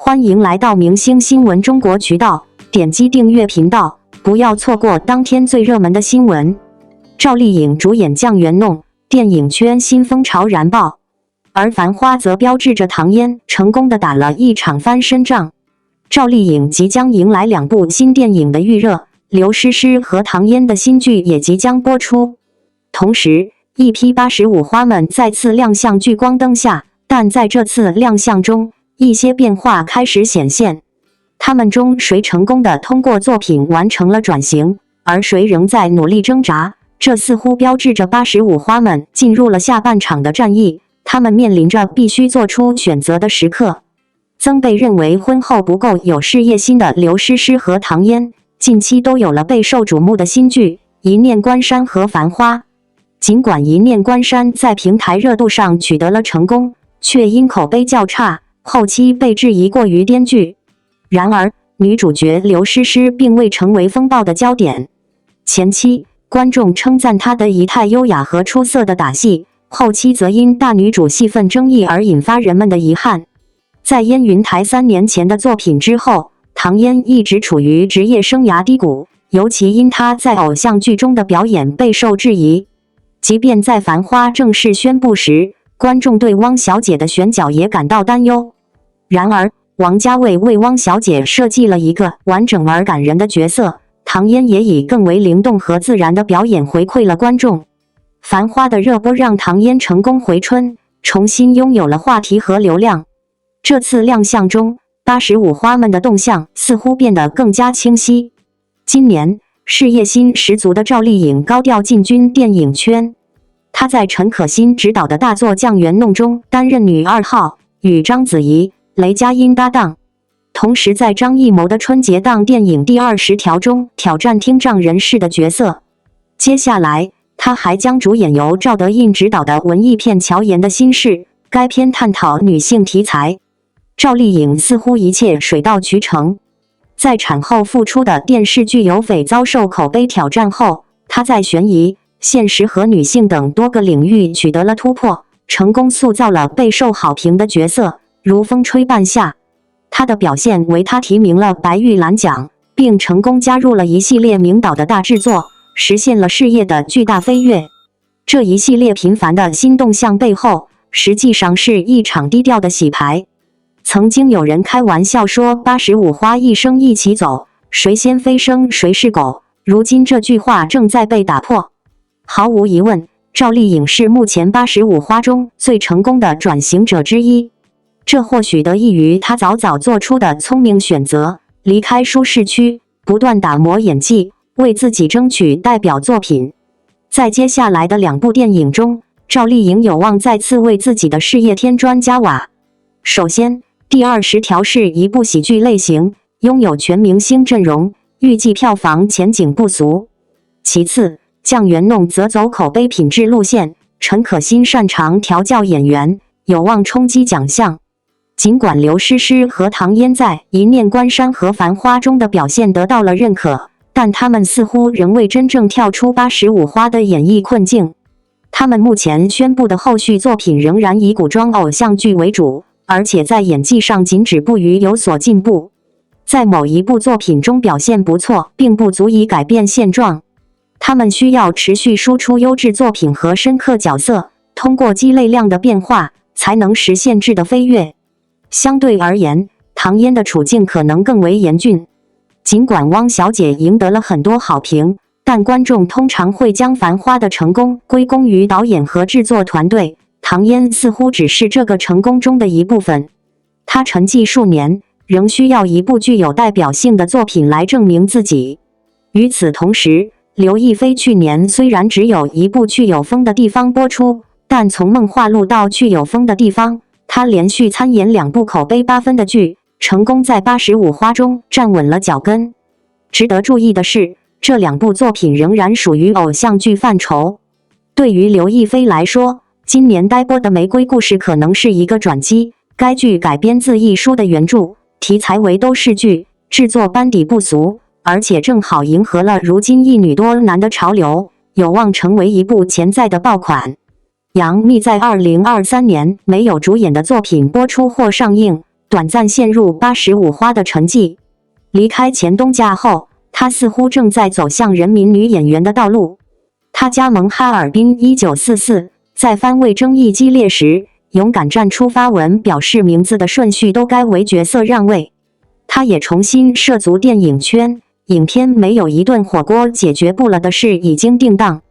欢迎来到明星新闻中国渠道，点击订阅频道，不要错过当天最热门的新闻。赵丽颖主演《酱园弄》，电影圈新风潮燃爆，而《繁花》则标志着唐嫣成功的打了一场翻身仗。赵丽颖即将迎来2部新电影的预热，刘诗诗和唐嫣的新剧也即将播出。同时，一批85花们再次亮相聚光灯下，但在这次亮相中，一些变化开始显现。他们中谁成功的通过作品完成了转型，而谁仍在努力挣扎？这似乎标志着85花们进入了下半场的战役，他们面临着必须做出选择的时刻。曾被认为婚后不够有事业心的刘诗诗和唐嫣，近期都有了备受瞩目的新剧《一念关山》和《繁花》。尽管《一念关山》在平台热度上取得了成功，却因口碑较差，后期被质疑过于编剧。然而，女主角刘诗诗并未成为风暴的焦点。前期，观众称赞她的仪态优雅和出色的打戏，后期则因大女主戏份争议而引发人们的遗憾。在燕云台3年前的作品之后，唐嫣一直处于职业生涯低谷，尤其因她在偶像剧中的表演备受质疑。即便在《繁花》正式宣布时，观众对汪小姐的选角也感到担忧。然而，王家卫为汪小姐设计了一个完整而感人的角色，唐嫣也以更为灵动和自然的表演回馈了观众。《繁花》的热播让唐嫣成功回春，重新拥有了话题和流量。这次亮相中，85花们的动向似乎变得更加清晰。今年，事业心十足的赵丽颖高调进军电影圈。她在陈可辛执导的大作《酱园弄》中担任女2号，与章子怡、雷佳音搭档。同时在张艺谋的春节档电影《第20条》中挑战听障人士的角色。接下来，她还将主演由赵德胤执导的文艺片《乔妍的心事》，该片探讨女性题材。赵丽颖似乎一切水到渠成。在产后复出的电视剧《有匪》遭受口碑挑战后，她在悬疑、现实和女性等多个领域取得了突破，成功塑造了备受好评的角色，如风吹半夏。她的表现为她提名了白玉兰奖，并成功加入了一系列名导的大制作，实现了事业的巨大飞跃。这一系列频繁的新动向背后，实际上是一场低调的洗牌。曾经有人开玩笑说85花一生一起走，谁先飞升谁是狗，如今这句话正在被打破。毫无疑问，赵丽颖是目前85花中最成功的转型者之一。这或许得益于她早早做出的聪明选择，离开舒适区，不断打磨演技，为自己争取代表作品。在接下来的2部电影中，赵丽颖有望再次为自己的事业添砖加瓦。首先，第20条是一部喜剧类型，拥有全明星阵容，预计票房前景不俗。其次，酱园弄则走口碑品质路线，陈可辛擅长调教演员，有望冲击奖项。尽管刘诗诗和唐嫣在《一念关山》和《繁花》中的表现得到了认可，但他们似乎仍未真正跳出85花的演艺困境。他们目前宣布的后续作品仍然以古装偶像剧为主，而且在演技上仅止步于有所进步。在某一部作品中表现不错，并不足以改变现状。他们需要持续输出优质作品和深刻角色，通过积累量的变化，才能实现质的飞跃。相对而言，唐嫣的处境可能更为严峻。尽管汪小姐赢得了很多好评，但观众通常会将《繁花》的成功归功于导演和制作团队，唐嫣似乎只是这个成功中的一部分。她沉寂数年，仍需要一部具有代表性的作品来证明自己。与此同时，刘亦菲去年虽然只有一部《去有风的地方》播出，但从《梦华录》到《去有风的地方》，她连续参演2部口碑8分的剧，成功在85花中站稳了脚跟。值得注意的是，这2部作品仍然属于偶像剧范畴。对于刘亦菲来说，今年待播的《玫瑰故事》可能是一个转机。该剧改编自一书的原著，题材为都市剧，制作班底不俗，而且正好迎合了如今一女多男的潮流，有望成为一部潜在的爆款。杨幂在2023年没有主演的作品播出或上映，短暂陷入85花的沉寂。离开前东家后，她似乎正在走向人民女演员的道路。她加盟哈尔滨1944，在番位争议激烈时，勇敢站出发文表示名字的顺序都该为角色让位。她也重新涉足电影圈，影片没有一顿火锅解决不了的事已经定档。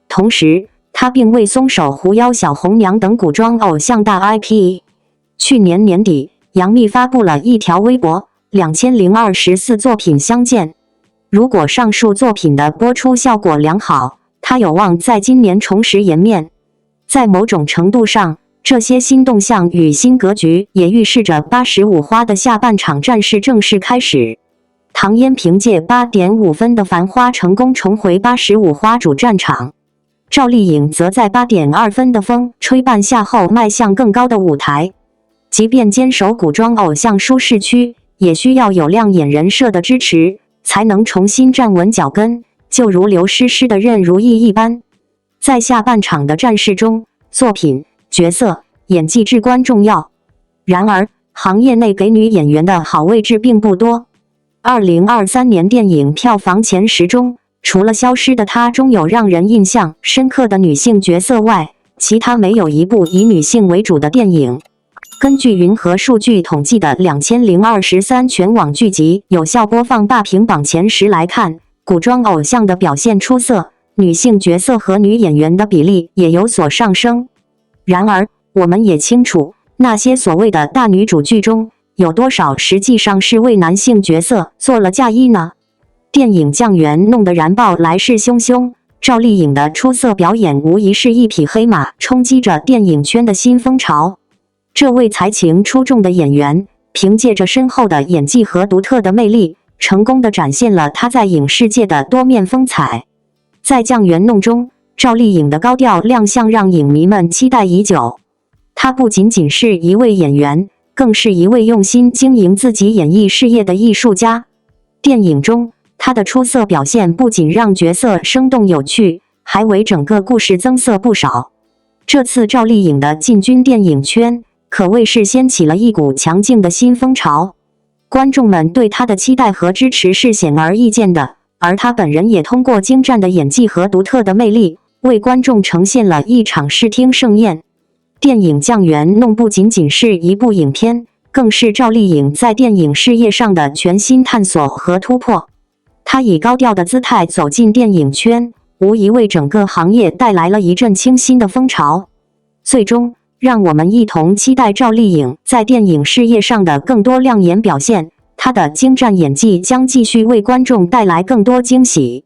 同时，她并未松手狐妖小红娘等古装偶像大 IP。去年年底，杨幂发布了一条微博，2024作品相见。如果上述作品的播出效果良好，她有望在今年重拾颜面。在某种程度上，这些新动向与新格局也预示着85花的下半场战事正式开始。唐嫣凭借8.5分的《繁花》成功重回85花主战场，赵丽颖则在8.2分的《风吹半夏》后迈向更高的舞台。即便坚守古装偶像舒适区，也需要有亮眼人设的支持，才能重新站稳脚跟，就如刘诗诗的任如意一般。在下半场的战事中，作品、角色、演技至关重要。然而，行业内给女演员的好位置并不多。2023年电影票房前10中，除了《消失的她》中有让人印象深刻的女性角色外，其他没有一部以女性为主的电影。根据云和数据统计的2023全网剧集有效播放霸屏榜前10来看，古装偶像的表现出色，女性角色和女演员的比例也有所上升。然而，我们也清楚，那些所谓的大女主剧中，有多少实际上是为男性角色做了嫁衣呢？电影酱园弄得燃爆来势汹汹，赵丽颖的出色表演无疑是一匹黑马，冲击着电影圈的新风潮。这位才情出众的演员，凭借着深厚的演技和独特的魅力，成功地展现了她在影视界的多面风采。在酱园弄中，赵丽颖的高调亮相让影迷们期待已久。她不仅仅是一位演员，更是一位用心经营自己演艺事业的艺术家。电影中，她的出色表现不仅让角色生动有趣，还为整个故事增色不少。这次赵丽颖的进军电影圈，可谓是掀起了一股强劲的新风潮，观众们对她的期待和支持是显而易见的，而她本人也通过精湛的演技和独特的魅力，为观众呈现了一场视听盛宴。电影酱园弄不仅仅是一部影片，更是赵丽颖在电影事业上的全新探索和突破。她以高调的姿态走进电影圈，无疑为整个行业带来了一阵清新的风潮。最终，让我们一同期待赵丽颖在电影事业上的更多亮眼表现，她的精湛演技将继续为观众带来更多惊喜。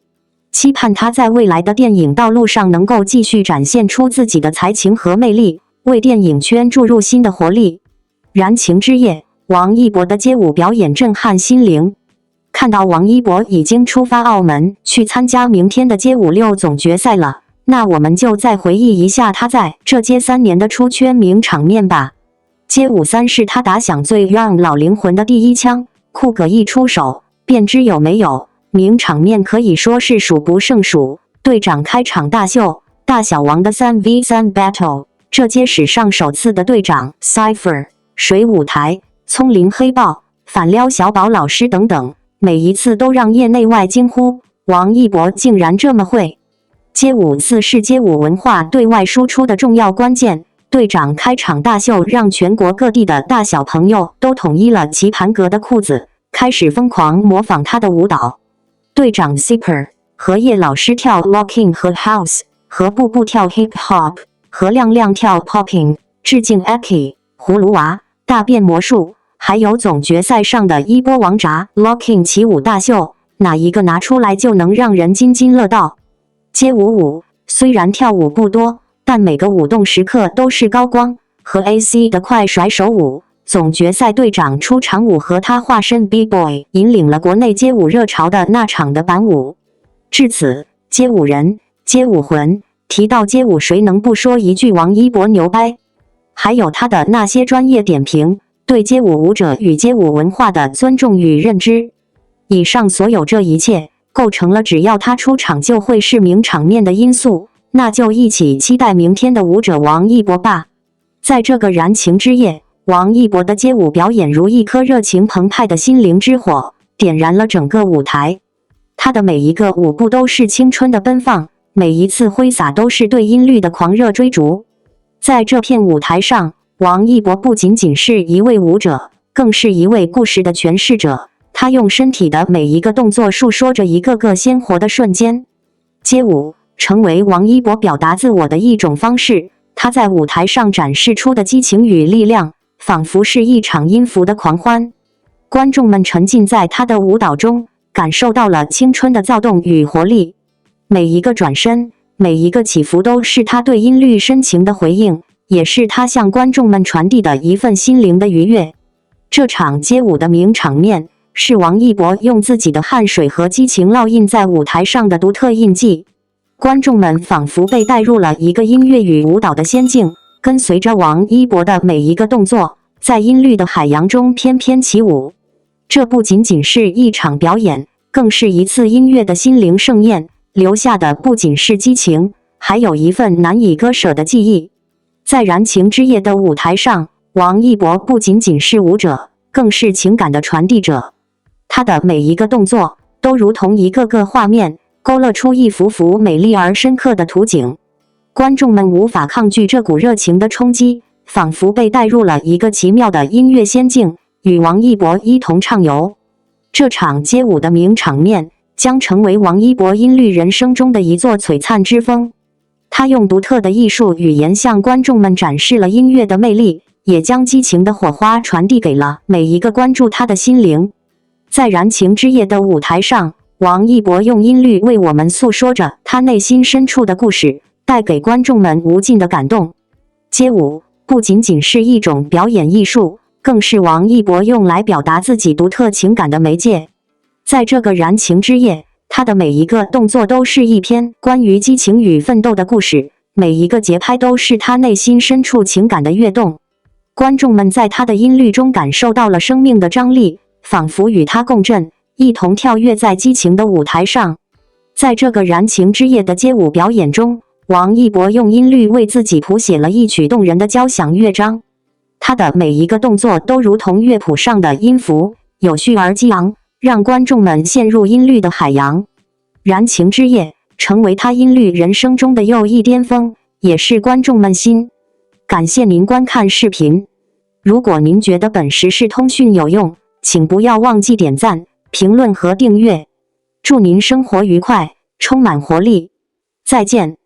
期盼她在未来的电影道路上能够继续展现出自己的才情和魅力，为电影圈注入新的活力。燃情之夜，王一博的街舞表演震撼心灵。看到王一博已经出发澳门去参加明天的街舞6总决赛了，那我们就再回忆一下他在这街3年的出圈名场面吧。街舞3是他打响最让老灵魂的第一枪，酷哥一出手便知有没有，名场面可以说是数不胜数。队长开场大秀，大小王的3v3 battle， 这街史上首次的队长 Cypher 水舞台、葱林黑豹、反撩小宝老师等等，每一次都让业内外惊呼，王一博竟然这么会。街舞4是街舞文化对外输出的重要关键，队长开场大秀让全国各地的大小朋友都统一了棋盘格的裤子，开始疯狂模仿他的舞蹈。队长 Zipper 和叶老师跳 Locking 和 House， 和步步跳 Hip Hop， 和亮亮跳 Popping， 致敬 Aki 葫芦娃、大变魔术，还有总决赛上的一波王炸 Locking 起舞大秀，哪一个拿出来就能让人津津乐道。街舞5虽然跳舞不多，但每个舞动时刻都是高光，和 AC 的快甩手舞。总决赛队长出场舞和他化身 B-Boy 引领了国内街舞热潮的那场的板舞。至此，街舞人、街舞魂，提到街舞谁能不说一句王一博牛掰？还有他的那些专业点评，对街舞舞者与街舞文化的尊重与认知。以上所有这一切，构成了只要他出场就会是名场面的因素，那就一起期待明天的舞者王一博吧。在这个燃情之夜，王一博的街舞表演如一颗热情澎湃的心灵之火，点燃了整个舞台。他的每一个舞步都是青春的奔放，每一次挥洒都是对音律的狂热追逐。在这片舞台上，王一博不仅仅是一位舞者，更是一位故事的诠释者。他用身体的每一个动作述说着一个个鲜活的瞬间。街舞成为王一博表达自我的一种方式，他在舞台上展示出的激情与力量，仿佛是一场音符的狂欢。观众们沉浸在他的舞蹈中，感受到了青春的躁动与活力。每一个转身，每一个起伏都是他对音律深情的回应，也是他向观众们传递的一份心灵的愉悦。这场街舞的名场面，是王一博用自己的汗水和激情烙印在舞台上的独特印记。观众们仿佛被带入了一个音乐与舞蹈的仙境，跟随着王一博的每一个动作，在音律的海洋中翩翩起舞。这不仅仅是一场表演，更是一次音乐的心灵盛宴，留下的不仅是激情，还有一份难以割舍的记忆。在燃情之夜的舞台上，王一博不仅仅是舞者，更是情感的传递者。他的每一个动作都如同一个个画面，勾勒出一幅幅美丽而深刻的图景。观众们无法抗拒这股热情的冲击，仿佛被带入了一个奇妙的音乐仙境，与王一博一同畅游。这场街舞的名场面将成为王一博音律人生中的一座璀璨之峰。他用独特的艺术语言向观众们展示了音乐的魅力，也将激情的火花传递给了每一个关注他的心灵。在燃情之夜的舞台上，王一博用音律为我们诉说着他内心深处的故事，带给观众们无尽的感动。街舞不仅仅是一种表演艺术，更是王一博用来表达自己独特情感的媒介。在这个燃情之夜，他的每一个动作都是一篇关于激情与奋斗的故事，每一个节拍都是他内心深处情感的跃动。观众们在他的音律中感受到了生命的张力，仿佛与他共振，一同跳跃在激情的舞台上。在这个燃情之夜的街舞表演中，王一博用音律为自己谱写了一曲动人的交响乐章。他的每一个动作都如同乐谱上的音符，有序而激昂，让观众们陷入音律的海洋。燃情之夜成为他音律人生中的又一巅峰，也是观众们心。感谢您观看视频。如果您觉得本时事通讯有用，请不要忘记点赞、评论和订阅。祝您生活愉快，充满活力。再见。